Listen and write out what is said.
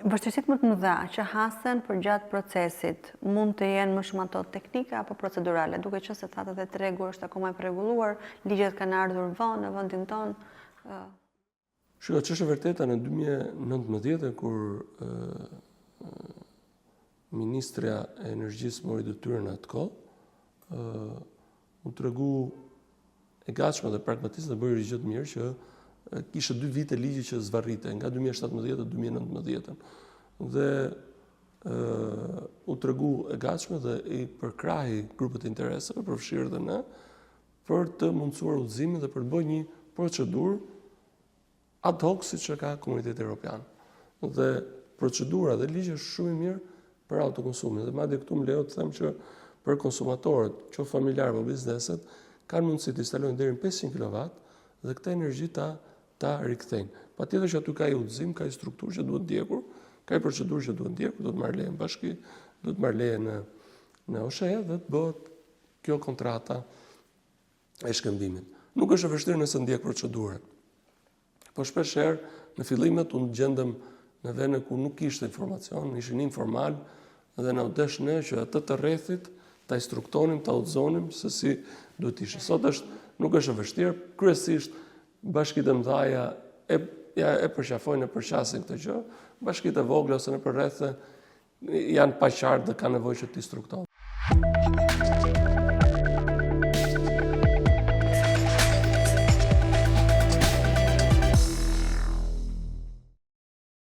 Vështirësitë më të mëdha që hasen përgjatë procesit mund të jenë më shumë ato teknike apo procedurale, duke qenë se thatë edhe tregu është akoma i përregulluar, ligjet kanë ardhur vonë në vendin tonë. Shiko, ç'është e vërteta në 2019 kur Ministrja e Energjisë mori detyrën atë kohë, u tregu e gatshme dhe pragmatiste dhe bëri gjë të mirë që kishte 2 vite ligji që zvarrite nga 2017 dhe 2019. Dhe u tregu e gatshme dhe i përkrahi grupet e interesave, përfshirë dhe ne, për të mundësuar udhëzimin dhe për të bërë një procedurë ad hoc siç e ka Komuniteti Evropian. Dhe procedura dhe ligji është shumë i mirë për autokonsumin. Dhe madje këtu më lejo të them që për konsumatorët, qoftë familjarë apo bizneset, kanë mundësi të instalojnë deri në 500 kW dhe këtë energji ta rikthejnë. Patjetër që aty ka i udhëzim, ka i strukturë që duhet ndjekur, ka i procedurë që duhet ndjekur, duhet marrë leje në bashki, duhet marrë leje në OSHE dhe të bëhet kjo kontrata e shkëmbimit. Nuk është e vështirë nëse ndjek procedurën. Po shpeshherë në fillimet unë gjendëm në vende ku nuk kishte informacion, ishin informal dhe na u desh ne që atë të rrethit ta instruktonim, ta udhëzonim se si duhet ishte. Sot nuk është e vështirë, kryesisht bashkitë e mëdha e përqafojnë e përqasin këtë gjë, bashkitë e vogla ose në përrethë janë pa qartë dhe kanë nevojë që të instruktohen.